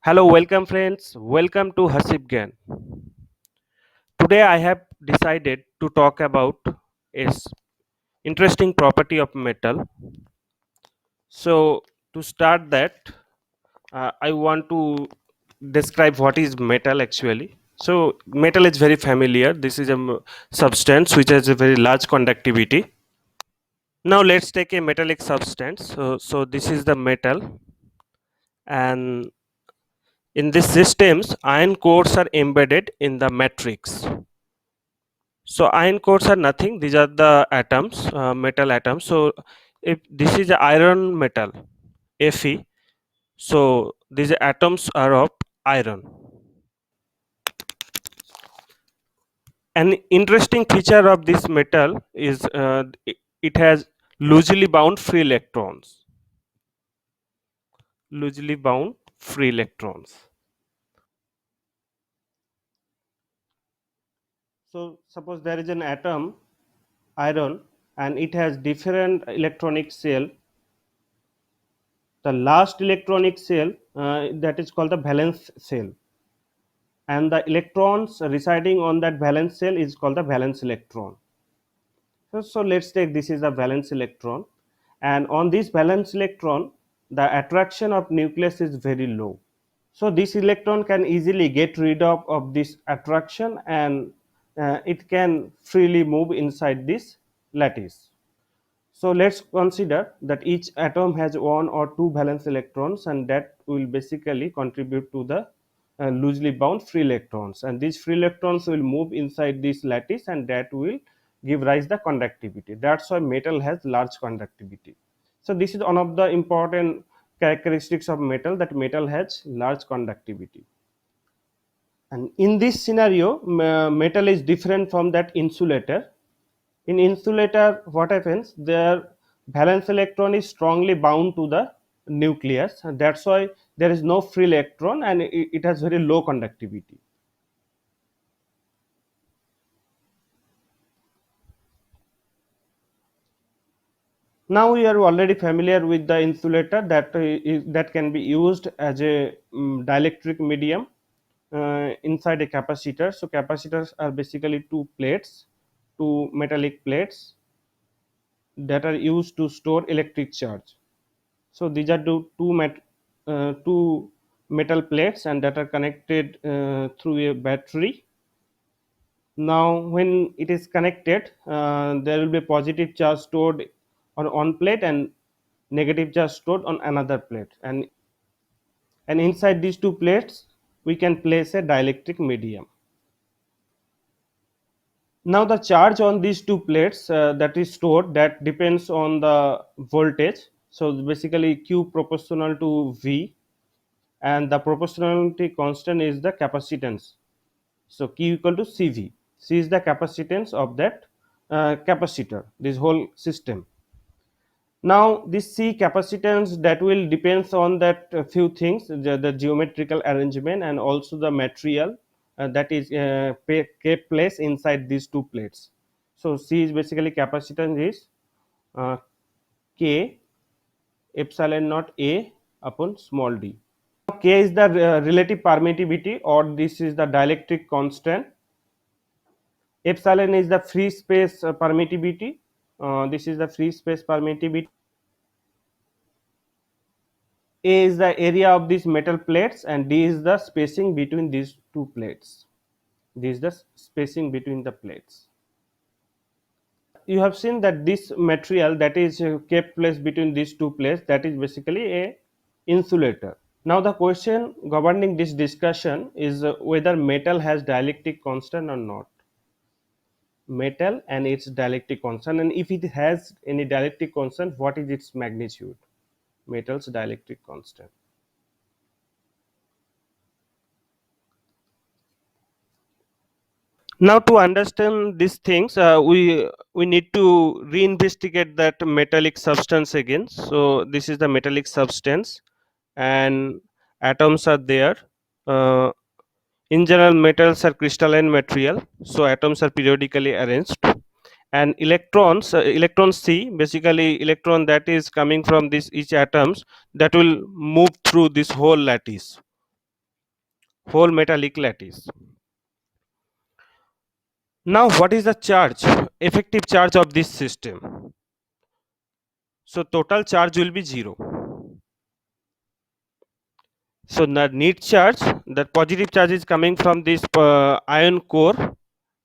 Hello, welcome friends. Welcome to Hasib Gyan. Today I have decided to talk about is interesting property of metal. So to start that, I want to describe what is metal actually. So metal is very familiar. This is a substance which has a very large conductivity. Now let's take a metallic substance. So this is the metal, and in these systems, iron cores are embedded in the matrix. So iron cores are nothing. These are the atoms, metal atoms. So if this is a iron metal, Fe, so these atoms are of iron. An interesting feature of this metal is it has loosely bound free electrons. Loosely bound free electrons. So suppose there is an atom, iron, and it has different electronic shell. The last electronic shell that is called the valence shell, and the electrons residing on that valence shell is called the valence electron. So let's take this is the valence electron, and on this valence electron the attraction of nucleus is very low. So this electron can easily get rid of this attraction, and it can freely move inside this lattice. So let's consider that each atom has one or two valence electrons, and that will basically contribute to the loosely bound free electrons, and these free electrons will move inside this lattice, and that will give rise the conductivity. That's why metal has large conductivity. So this is one of the important characteristics of metal, that metal has large conductivity. And in this scenario, metal is different from that insulator. In insulator, what happens, their valence electron is strongly bound to the nucleus, and that's why there is no free electron, and it has very low conductivity. Now we are already familiar with the insulator, that can be used as a dielectric medium inside a capacitor. So capacitors are basically two plates, two metallic plates that are used to store electric charge. So these are two metal plates, and that are connected through a battery. Now when it is connected, there will be positive charge stored on one plate and negative charge stored on another plate, and inside these two plates we can place a dielectric medium. Now the charge on these two plates that is stored, that depends on the voltage. So basically Q proportional to V, and the proportionality constant is the capacitance. So Q equal to Cv. C is the capacitance of that capacitor, this whole system. Now this C capacitance, that will depends on that few things, the geometrical arrangement and also the material that is kept place inside these two plates. So C is basically capacitance is uh, K epsilon naught A upon small d. K is the relative permittivity, or this is the dielectric constant. Epsilon is the free space permittivity. This is the free space permittivity. A is the area of these metal plates, and D is the spacing between these two plates. This is the spacing between the plates. You have seen that this material that is kept placed between these two plates, that is basically a insulator. Now the question governing this discussion is whether metal has dielectric constant or not. Metal and its dielectric constant, and if it has any dielectric constant, what is its magnitude? Metal's dielectric constant. Now to understand these things, we need to reinvestigate that metallic substance again. So this is the metallic substance, and atoms are there. uh, in general, metals are crystalline material, so atoms are periodically arranged, and electrons C, basically electron that is coming from this each atoms, that will move through this whole lattice. whole metallic lattice. Now what is the charge, effective charge of this system? So total charge will be 0. So the net charge, the positive charge is coming from this ion core,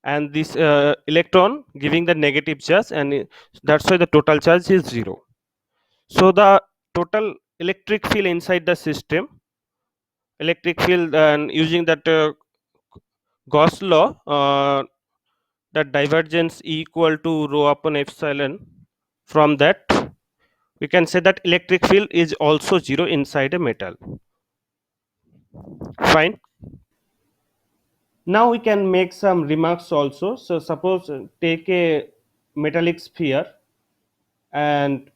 and this electron giving the negative charge, and that's why the total charge is 0. So the total electric field inside the system, electric field, and using that Gauss law, that divergence equal to rho upon epsilon, from that we can say that electric field is also 0 inside a metal. Fine. Now we can make some remarks also. So suppose take a metallic sphere, and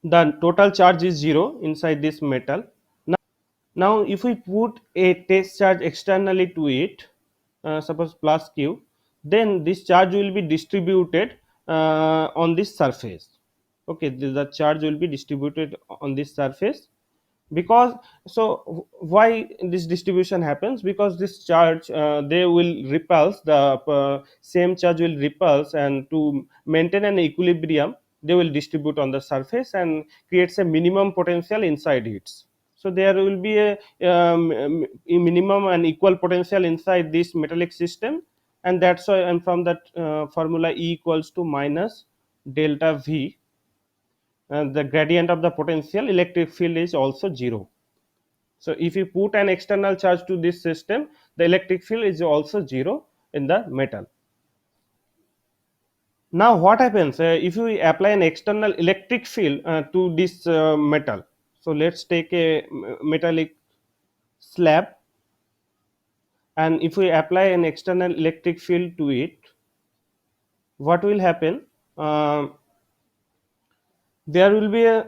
the total charge is 0 inside this metal. Now if we put a test charge externally to it, suppose plus q, then this charge will be distributed on this surface. Okay, the charge will be distributed on this surface, because why this distribution happens, because this charge, they will repulse, the same charge will repulse, and to maintain an equilibrium they will distribute on the surface and creates a minimum potential inside it. So there will be a minimum and equal potential inside this metallic system, and that's why, and from that formula, E equals to minus delta V, the gradient of the potential electric field is also 0. So if you put an external charge to this system, the electric field is also 0 in the metal. Now what happens if we apply an external electric field to this metal? So let's take a metallic slab, and if we apply an external electric field to it, what will happen? There will be a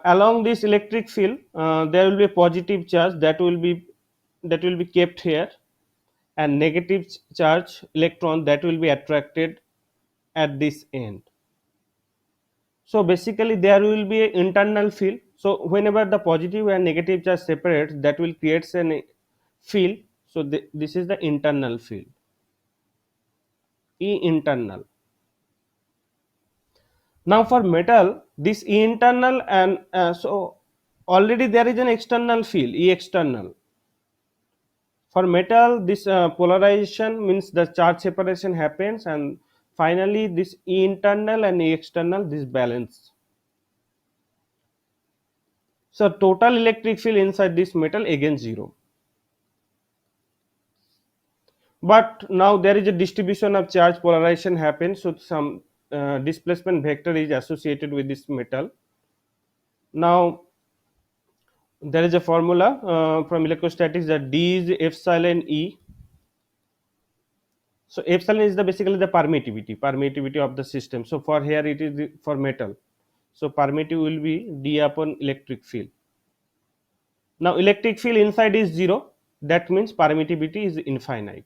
along this electric field, there will be a positive charge that will be kept here, and negative charge electron that will be attracted at this end. So basically there will be an internal field. So whenever the positive and negative charge separates, that will create an field. So this is the internal field, E internal. Now for metal, this E internal, and so already there is an external field, E external. For metal, this polarization means the charge separation happens, and finally this E internal and E external, this balance. So total electric field inside this metal again 0. But now there is a distribution of charge, polarization happens, so some displacement vector is associated with this metal. Now there is a formula from electrostatics, that D is epsilon E. So epsilon is the basically the permittivity of the system. So for here it is for metal. So permittivity will be D upon electric field. Now electric field inside is 0. That means permittivity is infinite.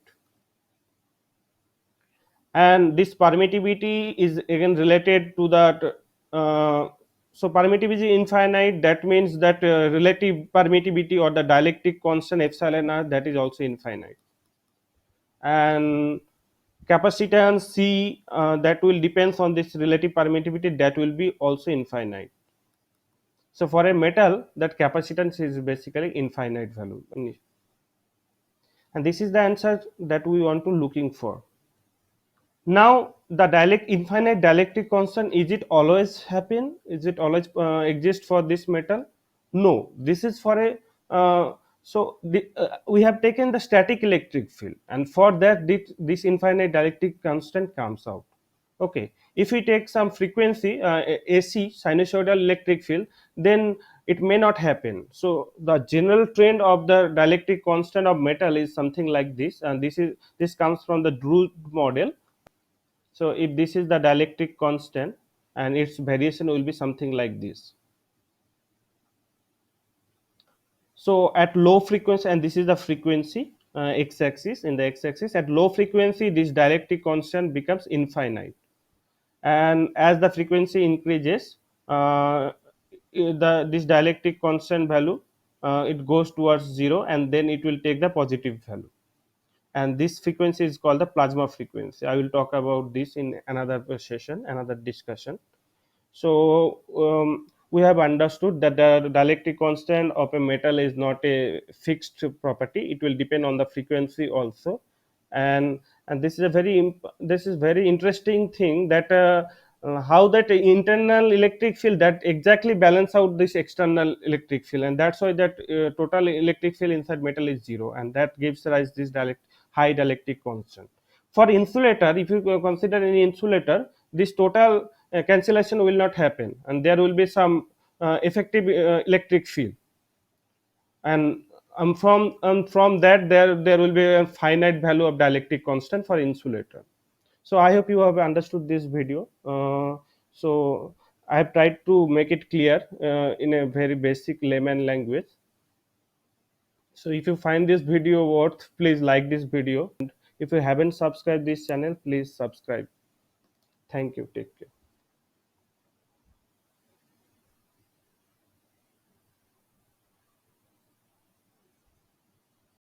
And this permittivity is again related to that. So permittivity is infinite. That means that relative permittivity or the dielectric constant epsilon r, that is also infinite. And capacitance C, that will depends on this relative permittivity, that will be also infinite. So for a metal, that capacitance is basically infinite value, and this is the answer that we want to looking for. Now the infinite dielectric constant, is it always happen? Is it always exist for this metal? No, this is for a we have taken the static electric field, and for that this infinite dielectric constant comes out. Okay, if we take some frequency, AC sinusoidal electric field, then it may not happen. So the general trend of the dielectric constant of metal is something like this, and this comes from the Drude model. So if this is the dielectric constant, and its variation will be something like this. So at low frequency, and this is the frequency x-axis, in the x-axis, at low frequency this dielectric constant becomes infinite, and as the frequency increases, this dielectric constant value it goes towards 0, and then it will take the positive value, and this frequency is called the plasma frequency. I will talk about this in another session, another discussion. So we have understood that the dielectric constant of a metal is not a fixed property. It will depend on the frequency also, and this is a this is very interesting thing, that how that internal electric field that exactly balance out this external electric field, and that's why that total electric field inside metal is 0, and that gives rise this high dielectric constant. For insulator, if you consider any insulator, this total cancellation will not happen, and there will be some effective electric field, and from that there will be a finite value of dielectric constant for insulator. So I hope you have understood this video. So I have tried to make it clear in a very basic layman language. So if you find this video worth, please like this video, and if you haven't subscribed this channel, please subscribe. Thank you. Take care.